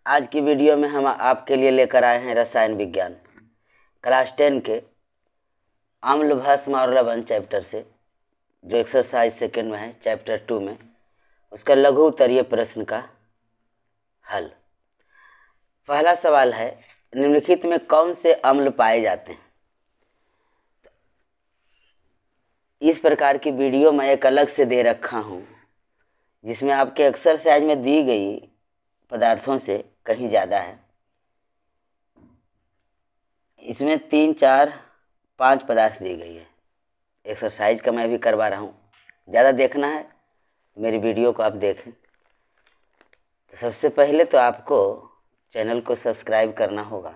आज की वीडियो में हम आपके लिए लेकर आए हैं रसायन विज्ञान क्लास 10 के अम्ल भस्म और लवण चैप्टर से, जो एक्सरसाइज सेकेंड में है चैप्टर 2 में, उसका लघु उत्तरीय प्रश्न का हल। पहला सवाल है, निम्नलिखित में कौन से अम्ल पाए जाते हैं। इस प्रकार की वीडियो मैं एक अलग से दे रखा हूँ, जिसमें आपके एक्सरसाइज में दी गई पदार्थों से कहीं ज़्यादा है। इसमें 3, 4, 5 पदार्थ दी गई है। एक्सरसाइज का मैं भी करवा रहा हूँ। ज़्यादा देखना है मेरी वीडियो को आप देखें। तो सबसे पहले तो आपको चैनल को सब्सक्राइब करना होगा।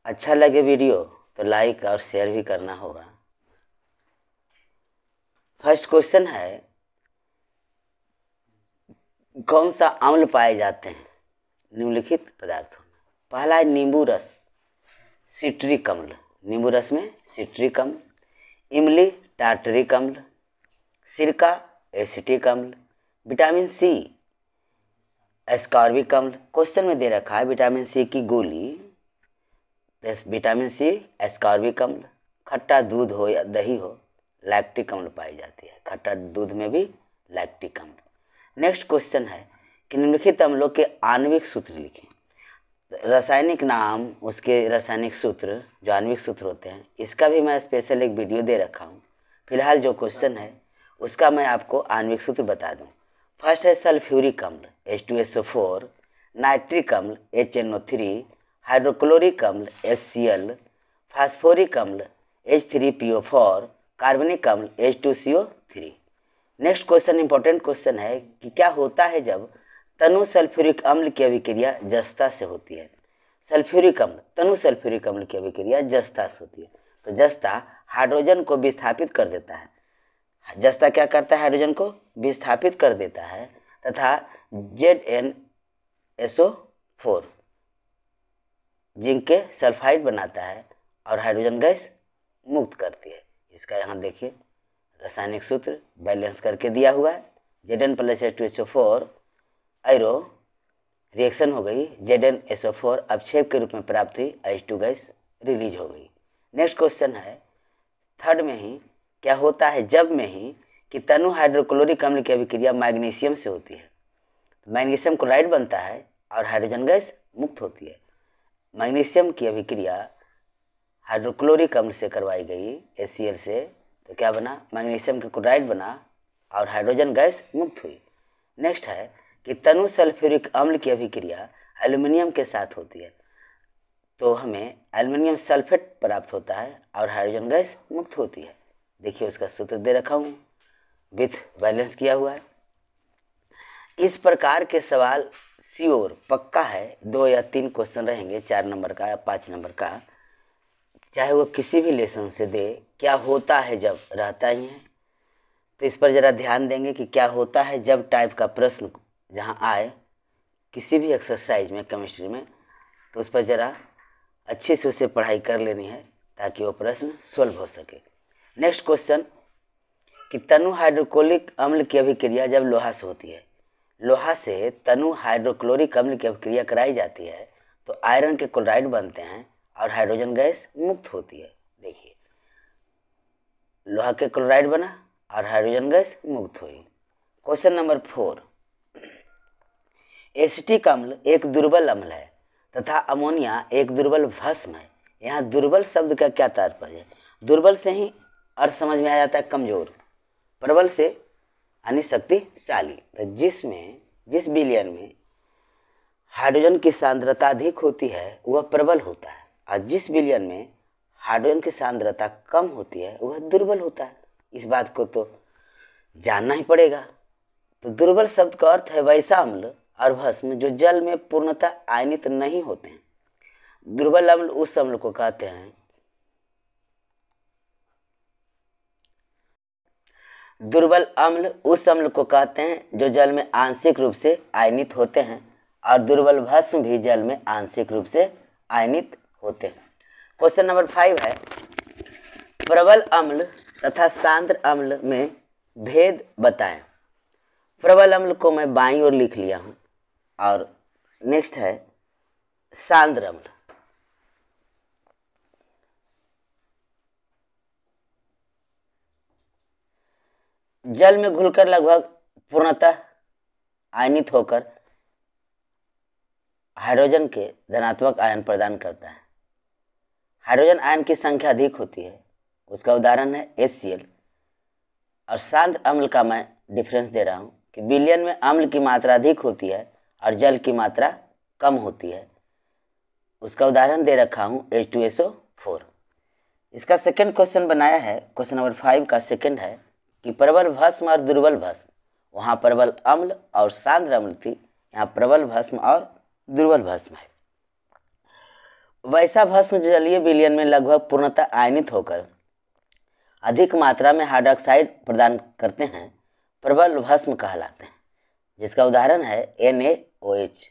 अच्छा लगे वीडियो तो लाइक और शेयर भी करना होगा। फर्स्ट क्वेश्चन है, कौन सा अम्ल पाए जाते हैं निम्नलिखित पदार्थों में। पहला है नींबू रस, सिट्रिक अम्ल। नींबू रस में सिट्रिक अम्ल, इमली टार्टरिक अम्ल, सिरका एसिटिक अम्ल, विटामिन सी एस्कॉर्बिक अम्ल। क्वेश्चन में दे रखा है विटामिन सी की गोली, विटामिन सी एस्कॉर्बिक अम्ल। खट्टा दूध हो या दही हो, लैक्टिक अम्ल पाई जाती है। खट्टा दूध में भी लैक्टिक अम्ल। नेक्स्ट क्वेश्चन है कि निम्नलिखित अम्लों के आणविक सूत्र लिखें। रासायनिक नाम, उसके रासायनिक सूत्र, जो आणविक सूत्र होते हैं, इसका भी मैं स्पेशल एक वीडियो दे रखा हूँ। फिलहाल जो क्वेश्चन है उसका मैं आपको आणविक सूत्र बता दूँ। फर्स्ट है सल्फ्यूरिक अम्ल H2SO4, नाइट्रिक अम्ल HNO3, हाइड्रोक्लोरिक अम्ल HCl, फास्फोरिक अम्ल H3PO4, कार्बनिक अम्ल H2CO3। Next question important question है कि क्या होता है जब तनु सल्फ्यूरिक अम्ल की अभिक्रिया जस्ता से होती है। सल्फ्यूरिक अम्ल, तनु सल्फ्यूरिक अम्ल की अभिक्रिया जस्ता से होती है। तो जस्ता हाइड्रोजन को विस्थापित कर देता है। जस्ता क्या करता है? हाइड्रोजन को विस्थापित कर देता है तथा ZnSO4 जिंक के सल्फाइड बनाता है और हाइड्रोजन गैस मुक्त करती है। इसका यहाँ देखिए रासायनिक सूत्र बैलेंस करके दिया हुआ है। Zn + H2SO4 एरो रिएक्शन हो गई, ZnSO4 अपक्षेप के रूप में प्राप्त हुई, H2 गैस रिलीज हो गई। नेक्स्ट क्वेश्चन है थर्ड में ही, क्या होता है जब में ही कि तनु हाइड्रोक्लोरिक अम्ल की अभिक्रिया मैग्नीशियम से होती है। मैग्नीशियम क्लोराइड बनता है और हाइड्रोजन गैस मुक्त होती है। मैग्नीशियम की अभिक्रिया हाइड्रोक्लोरिक अम्ल से करवाई गई HCl से, तो क्या बना? मैग्नीशियम का क्लोराइड बना और हाइड्रोजन गैस मुक्त हुई। नेक्स्ट है कि तनु सल्फ्यूरिक अम्ल की अभिक्रिया एल्युमिनियम के साथ होती है, तो हमें एल्युमिनियम सल्फेट प्राप्त होता है और हाइड्रोजन गैस मुक्त होती है। देखिए उसका सूत्र दे रखा हूँ, विथ बैलेंस किया हुआ है। इस प्रकार के सवाल श्योर पक्का है 2 या 3 क्वेश्चन रहेंगे, 4 नंबर का या 5 नंबर का, चाहे वो किसी भी लेसन से दे। क्या होता है जब रहता ही है, तो इस पर ज़रा ध्यान देंगे कि क्या होता है जब टाइप का प्रश्न जहाँ आए किसी भी एक्सरसाइज में, केमिस्ट्री में, तो उस पर ज़रा अच्छे से उसे पढ़ाई कर लेनी है ताकि वो प्रश्न सॉल्व हो सके। नेक्स्ट क्वेश्चन कि तनु हाइड्रोक्लोरिक अम्ल की अभिक्रिया जब लोहा से होती है, लोहा से तनु हाइड्रोक्लोरिक अम्ल की अभिक्रिया कराई जाती है तो आयरन के क्लोराइड बनते हैं और हाइड्रोजन गैस मुक्त होती है। देखिए लोहा के क्लोराइड बना और हाइड्रोजन गैस मुक्त हुई। क्वेश्चन नंबर 4, एसिटिक अम्ल एक दुर्बल अम्ल है तथा अमोनिया एक दुर्बल भस्म है। यहाँ दुर्बल शब्द का क्या तात्पर्य है? दुर्बल से ही अर्थ समझ में आ जाता है कमजोर, प्रबल से यानी शक्तिशाली। तो जिस विलयन में हाइड्रोजन की सांद्रता अधिक होती है वह प्रबल होता है, और जिस विलयन में हाइड्रोजन की सांद्रता कम होती है वह दुर्बल होता है। इस बात को तो जानना ही पड़ेगा। तो दुर्बल शब्द का अर्थ है वैसा अम्ल और भस्म जो जल में पूर्णतः आयनित नहीं होते हैं। दुर्बल अम्ल उस अम्ल को कहते हैं जो जल में आंशिक रूप से आयनित होते हैं, और दुर्बल भस्म भी जल में आंशिक रूप से आयनित होते हैं। क्वेश्चन नंबर 5 है, प्रबल अम्ल तथा सांद्र अम्ल में भेद बताएं। प्रबल अम्ल को मैं बाईं ओर लिख लिया हूँ और नेक्स्ट है सांद्र अम्ल। जल में घुलकर लगभग पूर्णतः आयनित होकर हाइड्रोजन के धनात्मक आयन प्रदान करता है। हाइड्रोजन आयन की संख्या अधिक होती है, उसका उदाहरण है HCl। और सांद्र अम्ल का मैं डिफरेंस दे रहा हूँ कि विलयन में अम्ल की मात्रा अधिक होती है और जल की मात्रा कम होती है, उसका उदाहरण दे रखा हूँ H2SO4। इसका सेकंड क्वेश्चन बनाया है, क्वेश्चन नंबर 5 का सेकंड है कि प्रबल भस्म और दुर्बल भस्म, वहाँ प्रबल अम्ल और सांद्र अम्ल थी, यहाँ प्रबल भस्म और दुर्बल भस्म है। वैसा भस्म जलीय विलयन में लगभग पूर्णतः आयनित होकर अधिक मात्रा में हाइड्रोक्साइड प्रदान करते हैं, प्रबल भस्म कहलाते हैं, जिसका उदाहरण है NaOH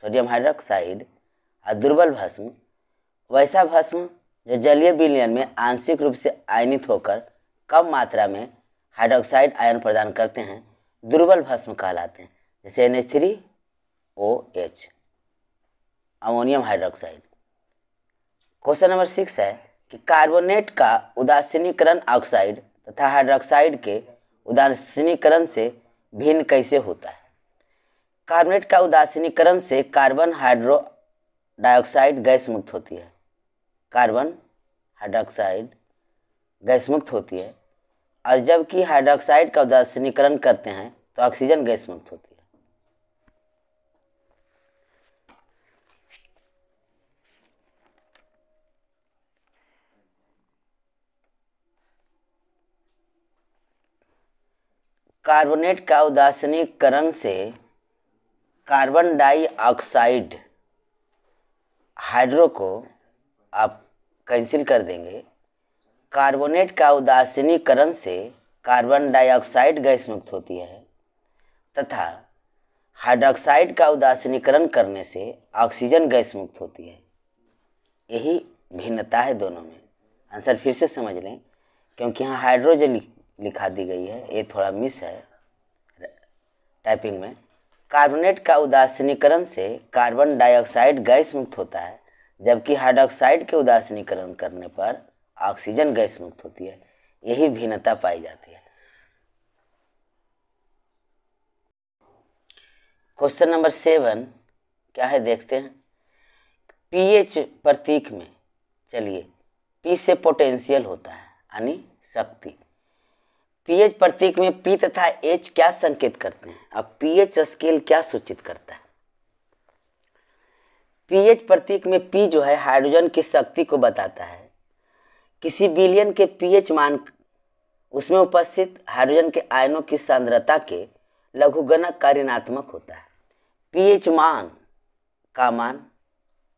सोडियम हाइड्रोक्साइड। और दुर्बल भस्म वैसा भस्म जो जलीय विलयन में आंशिक रूप से आयनित होकर कम मात्रा में हाइड्रोक्साइड आयन प्रदान करते हैं, दुर्बल भस्म कहलाते हैं, जैसे NH3OH ammonium hydroxide. Question number 6 है कि कार्बोनेट का उदासीनीकरण ऑक्साइड तथा हाइड्रोक्साइड के उदासीनीकरण से भिन्न कैसे होता है। कार्बोनेट का उदासीनीकरण से कार्बन हाइड्रो डाइऑक्साइड गैस मुक्त होती है, कार्बन हाइड्रोक्साइड गैस मुक्त होती है, और जबकि हाइड्रोक्साइड का उदासीनीकरण करते हैं तो ऑक्सीजन गैस मुक्त होती है। कार्बोनेट का उदासीनीकरण से कार्बन डाइऑक्साइड, हाइड्रो को आप कैंसिल कर देंगे, कार्बोनेट का उदासीनीकरण से कार्बन डाइऑक्साइड गैस मुक्त होती है तथा हाइड्रोक्साइड का उदासीनीकरण करने से ऑक्सीजन गैस मुक्त होती है। यही भिन्नता है दोनों में। आंसर फिर से समझ लें, क्योंकि यहाँ हाइड्रो जो लिखा दी गई है ये थोड़ा मिस है टाइपिंग में। कार्बोनेट का उदासीनीकरण से कार्बन डाइऑक्साइड गैस मुक्त होता है, जबकि हाइड्रोक्साइड के उदासीनीकरण करने पर ऑक्सीजन गैस मुक्त होती है। यही भिन्नता पाई जाती है। क्वेश्चन नंबर 7 क्या है देखते हैं। पीएच प्रतीक में, चलिए पी से पोटेंशियल होता है यानी शक्ति। पीएच प्रतीक में पी तथा एच क्या संकेत करते हैं। अब पीएच स्केल क्या सूचित करता है। पीएच प्रतीक में पी जो है हाइड्रोजन की शक्ति को बताता है। किसी विलयन के पीएच मान उसमें उपस्थित हाइड्रोजन के आयनों की सांद्रता के लघुगणक का ऋणात्मक होता है। पीएच मान का मान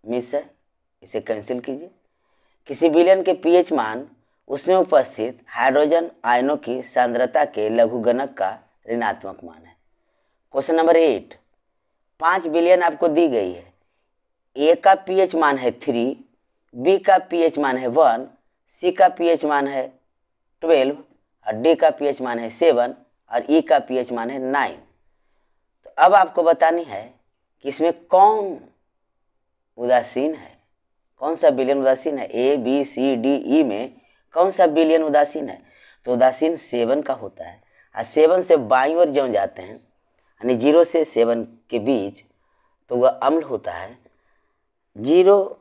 मिस है, इसे कैंसिल कीजिए। किसी विलयन के पीएच मान उसमें उपस्थित हाइड्रोजन आयनों की सांद्रता के लघुगणक का ऋणात्मक मान है। क्वेश्चन नंबर 8, 5 विलयन आपको दी गई है। ए का पीएच मान है 3, बी का पीएच मान है 1, सी का पीएच मान है 12 और डी का पीएच मान है 7 और ई का पीएच मान है 9। तो अब आपको बतानी है कि इसमें कौन उदासीन है, कौन सा विलयन उदासीन है। A B C D E में कौन सा विलयन उदासीन है। तो उदासीन 7 का होता है। और 7 से बाईं ओर जो जाते हैं यानी 0 से 7 के बीच तो वह अम्ल होता है। 0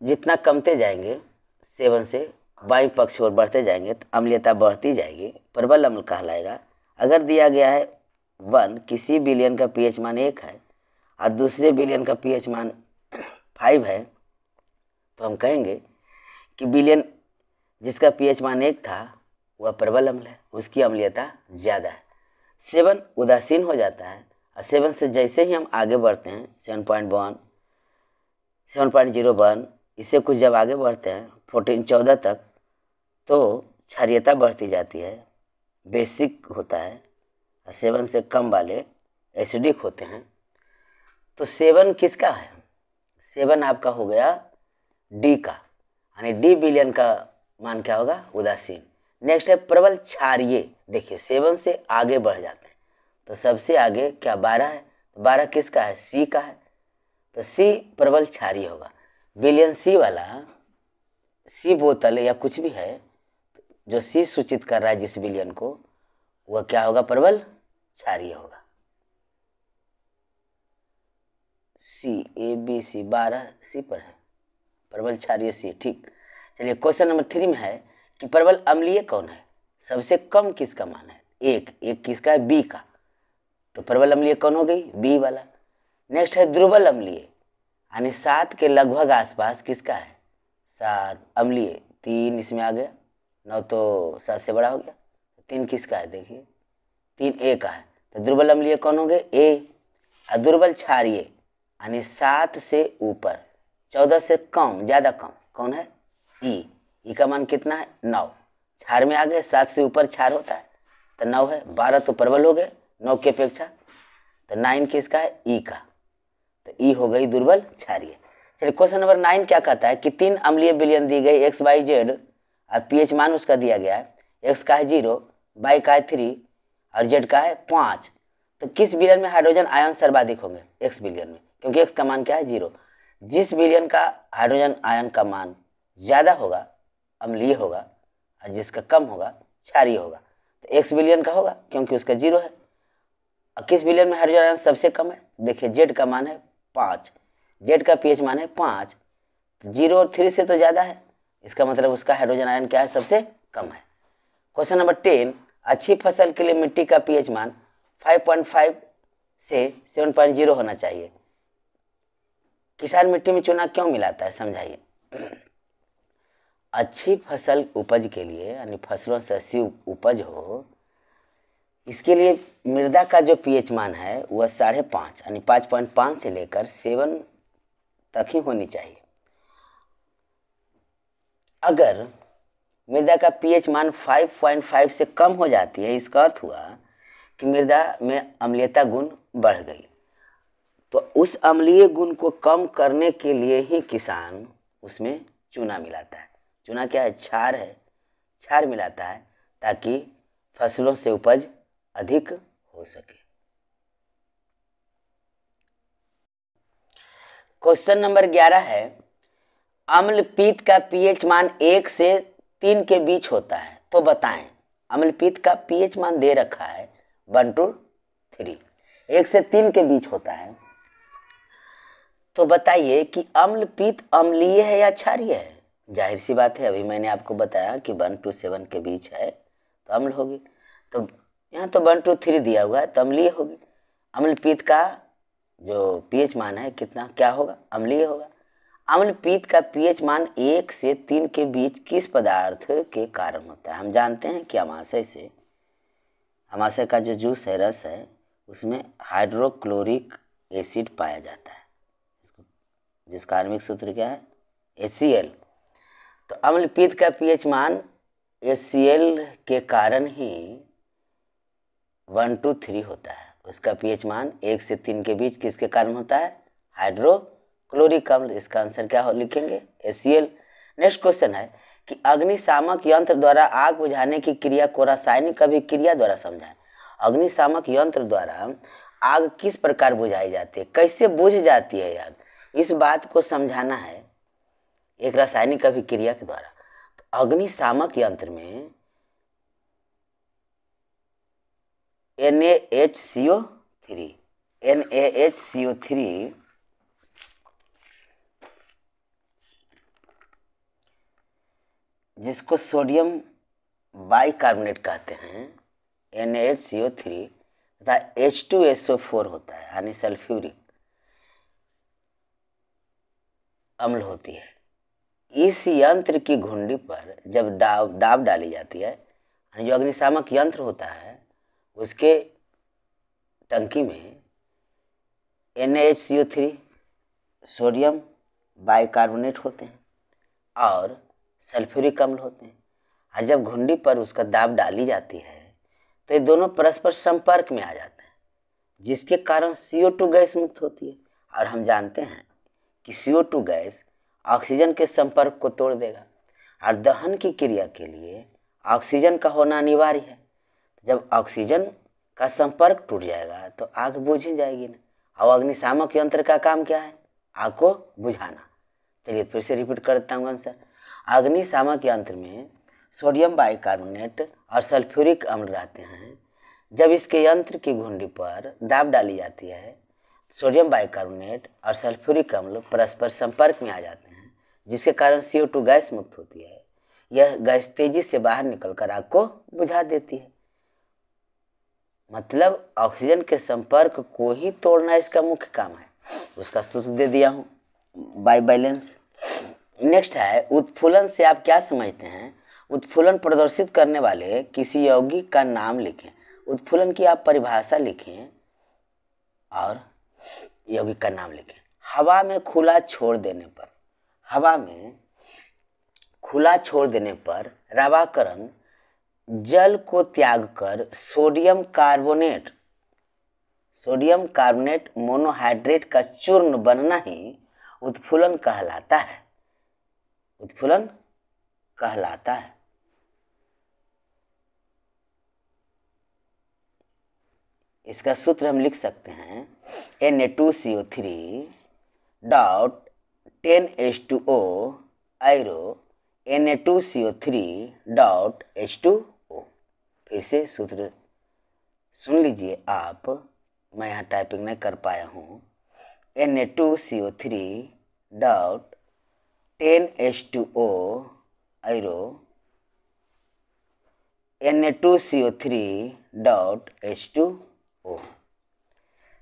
जितना कमते जाएंगे 7 से बाईं पक्ष ओर बढ़ते जाएंगे तो अम्लीयता बढ़ती जाएगी, प्रबल अम्ल कहलाएगा। अगर दिया गया है 1, किसी विलयन का पीएच मान 1 है और दूसरे विलयन का पीएच मान 5 है, तो हम कहेंगे कि विलयन जिसका पीएच मान 1 था वह प्रबल अम्ल है, उसकी अम्लीयता ज़्यादा है। 7 उदासीन हो जाता है और 7 से जैसे ही हम आगे बढ़ते हैं 7.1, 7.01, इससे कुछ जब आगे बढ़ते हैं 14 तक तो क्षारीयता बढ़ती जाती है, बेसिक होता है। और 7 से कम वाले एसिडिक होते हैं। तो 7 किसका है। 7 आपका हो गया डी का, यानी डी विलयन का मान क्या होगा, उदासीन। नेक्स्ट है प्रबल क्षारीय। देखिए 7 से आगे बढ़ जाते हैं तो सबसे आगे क्या 12 है, तो 12 किसका है, सी का है। तो सी प्रबल क्षारीय होगा। विलयन सी वाला, सी बोतल या कुछ भी है जो सी सूचित कर रहा है जिस विलयन को, वह क्या होगा? प्रबल क्षारीय होगा। सी, ए बी सी, 12 सी पर है, प्रबल क्षारीय सी। ठीक, चलिए क्वेश्चन नंबर 3 में है कि प्रबल अम्लीय कौन है? सबसे कम किसका मान है? एक किसका है? बी का। तो प्रबल अम्लीय कौन हो गई? बी वाला। नेक्स्ट है दुर्बल अम्लीय, यानी 7 के लगभग आसपास किसका है? 7 अम्लीय, 3 इसमें आ गया, 9 तो 7 से बड़ा हो गया, 3 किसका है? देखिए 3 ए का है। तो दुर्बल अम्लीय कौन हो गए? ए। और दुर्बल क्षारीय यानी 7 से ऊपर, 14 से कम, ज़्यादा कम, कौन है? ई। ई का मान कितना है? 9। क्षार में आ गए, 7 से ऊपर क्षार होता है तो 9 है, 12 तो प्रबल हो गए 9 की अपेक्षा, तो 9 किसका है? ई का। तो ई हो गई दुर्बल क्षारीय। चलिए क्वेश्चन नंबर 9 क्या कहता है कि 3 अम्लीय विलयन दी गई एक्स वाई जेड और पीएच मान उसका दिया गया है, एक्स का है 0, वाई का है 3 और जेड का है 5। तो किस विलयन में हाइड्रोजन आयन सर्वाधिक होंगे? एक्स विलयन में, क्योंकि एक्स का मान क्या है? 0। जिस विलयन का हाइड्रोजन आयन का मान ज़्यादा होगा अम्लीय होगा और जिसका कम होगा क्षारीय होगा। तो एक्स विलयन का होगा क्योंकि उसका 0 है। और किस विलयन में हाइड्रोजन आयन सबसे कम है? देखिए जेड का मान है 5, जेड का पीएच मान है 5, 0 और 3 से तो ज़्यादा है, इसका मतलब उसका हाइड्रोजन आयन क्या है? सबसे कम है। क्वेश्चन नंबर 10, अच्छी फसल के लिए मिट्टी का पीएच मान 5.5 से 7.0 होना चाहिए। किसान मिट्टी में चूना क्यों मिलाता है? समझाइए। अच्छी फसल उपज के लिए, यानी फसलों से अच्छी उपज हो, इसके लिए मृदा का जो पीएच मान है वह 5.5 यानी 5.5 से लेकर 7 तक ही होनी चाहिए। अगर मृदा का पीएच मान 5.5 से कम हो जाती है, इसका अर्थ हुआ कि मृदा में अम्लीयता गुण बढ़ गई। तो उस अम्लीय गुण को कम करने के लिए ही किसान उसमें चूना मिलाता है। चूना क्या है? क्षार है, क्षार मिलाता है ताकि फसलों से उपज अधिक हो सके। क्वेश्चन नंबर 11 है, अम्ल पित्त का पीएच मान 1 से 3 के बीच होता है, तो बताएं। अम्ल पित्त का पीएच मान दे रखा है 1 to 3, 1 से 3 के बीच होता है, तो बताइए कि अम्ल पित्त अम्लीय है या क्षारीय है? जाहिर सी बात है, अभी मैंने आपको बताया कि 1 to 7 के बीच है तो अम्ल होगी। तो यहाँ तो 1 to 3 दिया हुआ है तो अम्लीय होगी। अम्ल पित्त का जो पीएच मान है कितना, क्या होगा? अम्लीय होगा। अम्ल पित्त का पीएच मान 1 से 3 के बीच किस पदार्थ के कारण होता है? हम जानते हैं कि अमाशय से, अमाशय का जो जूस है, रस है, उसमें हाइड्रोक्लोरिक एसिड पाया जाता है, जिसका आण्विक सूत्र क्या है? HCl। तो अम्ल पित्त का पीएच मान HCl के कारण ही 1 to 3 होता है। उसका पीएच मान 1 से 3 के बीच किसके कारण होता है? हाइड्रोक्लोरिक अम्ल। इसका आंसर क्या हो लिखेंगे? HCl। नेक्स्ट क्वेश्चन है कि अग्निशामक यंत्र द्वारा आग बुझाने की क्रिया को रासायनिक अभिक्रिया द्वारा समझाएं। अग्निशामक यंत्र द्वारा आग किस प्रकार बुझाई जाती है, कैसे बुझ जाती है आग, इस बात को समझाना है एक रासायनिक अभिक्रिया के द्वारा। तो अग्निशामक यंत्र में NaHCO3 जिसको सोडियम बाइकार्बोनेट कहते हैं, NaHCO3 तथा H2SO4 होता है, यानी सल्फ्यूरिक अम्ल होती है। इस यंत्र की घुंडी पर जब दाब डाली जाती है, जो अग्निशामक यंत्र होता है उसके टंकी में NaHCO3 सोडियम बाइकार्बोनेट होते हैं और सल्फ्यूरिक अम्ल होते हैं, और जब घुंडी पर उसका दाब डाली जाती है तो ये दोनों परस्पर संपर्क में आ जाते हैं, जिसके कारण CO2 गैस मुक्त होती है। और हम जानते हैं कि CO2 गैस ऑक्सीजन के संपर्क को तोड़ देगा और दहन की क्रिया के लिए ऑक्सीजन का होना अनिवार्य है। जब ऑक्सीजन का संपर्क टूट जाएगा तो आग बुझ ही जाएगी ना। और अग्निशामक यंत्र का काम क्या है? आग को बुझाना। चलिए फिर से रिपीट करता हूँ आंसर। अग्निशामक यंत्र में सोडियम बाइकार्बोनेट और सल्फ्यूरिक अम्ल रहते हैं। जब इसके यंत्र की घुंडी पर दाब डाली जाती है, सोडियम बाइकार्बोनेट और सल्फ्यूरिक अम्ल परस्पर संपर्क में आ जाते हैं, जिसके कारण CO2 गैस मुक्त होती है। यह गैस तेजी से बाहर निकलकर आग को बुझा देती है। मतलब ऑक्सीजन के संपर्क को ही तोड़ना इसका मुख्य काम है। उसका सूत्र दे दिया हूँ, बाई बैलेंस। नेक्स्ट है उत्फुलन से आप क्या समझते हैं? उत्फुलन प्रदर्शित करने वाले किसी यौगिक का नाम लिखें। उत्फुलन की आप परिभाषा लिखें और यौगिक का नाम लिखें। हवा में खुला छोड़ देने पर, हवा में खुला छोड़ देने पर रावाकरण जल को त्याग कर सोडियम कार्बोनेट मोनोहाइड्रेट का चूर्ण बनना ही उत्फुलन कहलाता है। उत्फुलन कहलाता है। इसका सूत्र हम लिख सकते हैं Na2CO3 dot 10H2O arrow Na2CO3 dot H2O। फिर से सूत्र सुन लीजिए आप, मैं यहाँ टाइपिंग नहीं कर पाया हूँ। Na2CO3 dot 10H2O arrow Na2CO3 dot H2O।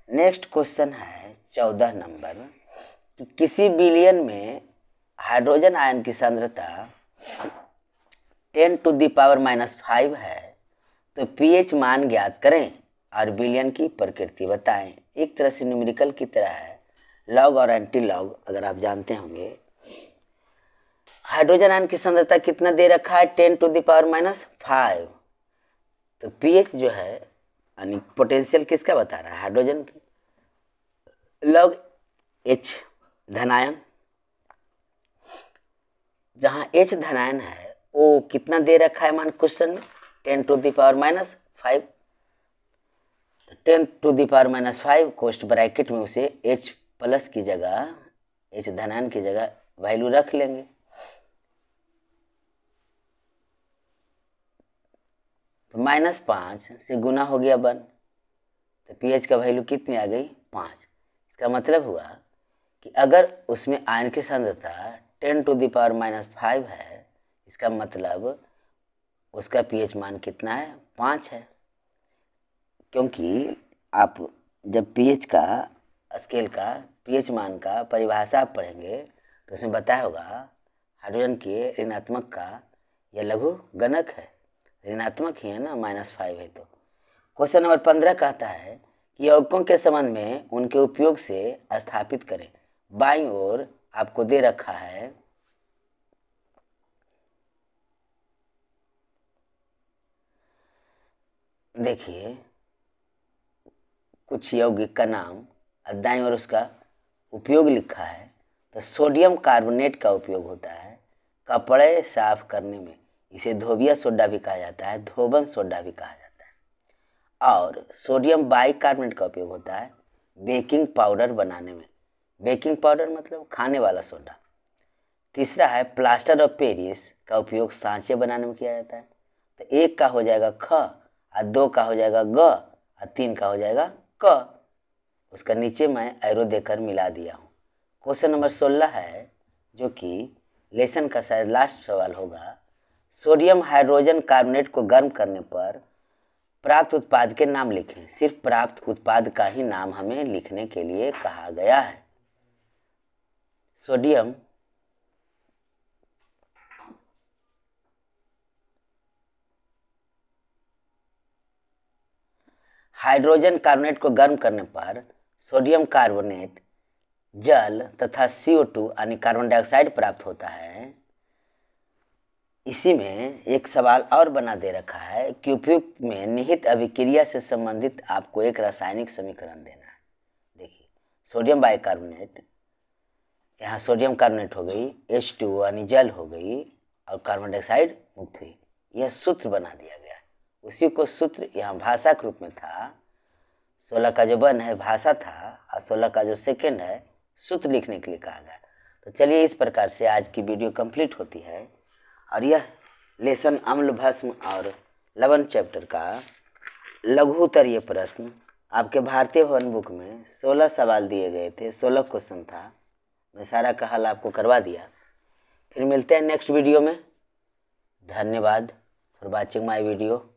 Next question है 14 नंबर कि किसी विलयन में हाइड्रोजन आयन की सांद्रता 10⁻⁻5 है तो pH मान ज्ञात करें और विलयन की प्रकृति बताएं। एक तरह से न्यूमेरिकल की तरह है, लॉग और एंटी लॉग अगर आप जानते होंगे। हाइड्रोजन आयन की सांद्रता कितना दे रखा है? 10⁻⁻5। तो pH जो है यानी पोटेंशियल किसका बता रहा है? हाइड्रोजन की। लॉग H धनायन, जहाँ H धनायन है वो कितना दे रखा है मान क्वेश्चन में? 10⁻⁻5। 10⁻⁻5 कोष्ट ब्रैकेट में उसे H प्लस की जगह, H धनायन की जगह वैल्यू रख लेंगे। तो -5 से गुना हो गया 1, तो pH का वैल्यू कितनी आ गई? 5। इसका मतलब हुआ कि अगर उसमें आयन की सांद्रता 10⁻⁻5 है, इसका मतलब उसका pH मान कितना है? 5 है। क्योंकि आप जब pH का स्केल का pH मान का परिभाषा आप पढ़ेंगे तो उसमें बताया होगा हाइड्रोजन के ऋणात्मक का यह लघु गणक है, ऋणात्मक ही है ना, -5 है। तो क्वेश्चन नंबर 15 कहता है कि यौगिकों के संबंध में उनके उपयोग से स्थापित करें। बाईं ओर आपको दे रखा है देखिए कुछ यौगिक का नाम और दाईं ओर उसका उपयोग लिखा है। तो सोडियम कार्बोनेट का उपयोग होता है कपड़े साफ करने में, इसे धोबिया सोडा भी कहा जाता है, धोबन सोडा भी कहा जाता है। और सोडियम बाइकार्बोनेट का उपयोग होता है बेकिंग पाउडर बनाने में। बेकिंग पाउडर मतलब खाने वाला सोडा। तीसरा है प्लास्टर ऑफ पेरिस का उपयोग सांचे बनाने में किया जाता है। तो 1 का हो जाएगा ख और 2 का हो जाएगा ग और 3 का हो जाएगा क। उसका नीचे मैं एरो देकर मिला दिया हूँ। क्वेश्चन नंबर 16 है जो कि लेसन का शायद लास्ट सवाल होगा। सोडियम हाइड्रोजन कार्बोनेट को गर्म करने पर प्राप्त उत्पाद के नाम लिखें। सिर्फ प्राप्त उत्पाद का ही नाम हमें लिखने के लिए कहा गया है। सोडियम हाइड्रोजन कार्बोनेट को गर्म करने पर सोडियम कार्बोनेट जल तथा CO2 यानी कार्बन डाइऑक्साइड प्राप्त होता है। इसी में एक सवाल और बना दे रखा है कि उपयुक्त में निहित अभिक्रिया से संबंधित आपको एक रासायनिक समीकरण देना है। देखिए सोडियम बाइकार्बोनेट, यहाँ सोडियम कार्बोनेट हो गई, H2O यानी जल हो गई और कार्बन डाइऑक्साइड मुक्त हुई। यह सूत्र बना दिया गया है। उसी को सूत्र यहाँ भाषा के रूप में था। 16 का जो 1 है भाषा था और 16 का जो 2 है सूत्र लिखने के लिए कहा गया। तो चलिए इस प्रकार से आज की वीडियो कंप्लीट होती है। और यह लेसन अम्ल भस्म और लवण चैप्टर का लघु उत्तरीय प्रश्न आपके भारतीय वन बुक में 16 सवाल दिए गए थे, 16 क्वेश्चन था। मैं सारा का हल आपको करवा दिया। फिर मिलते हैं नेक्स्ट वीडियो में। धन्यवाद फॉर वॉचिंग माय वीडियो।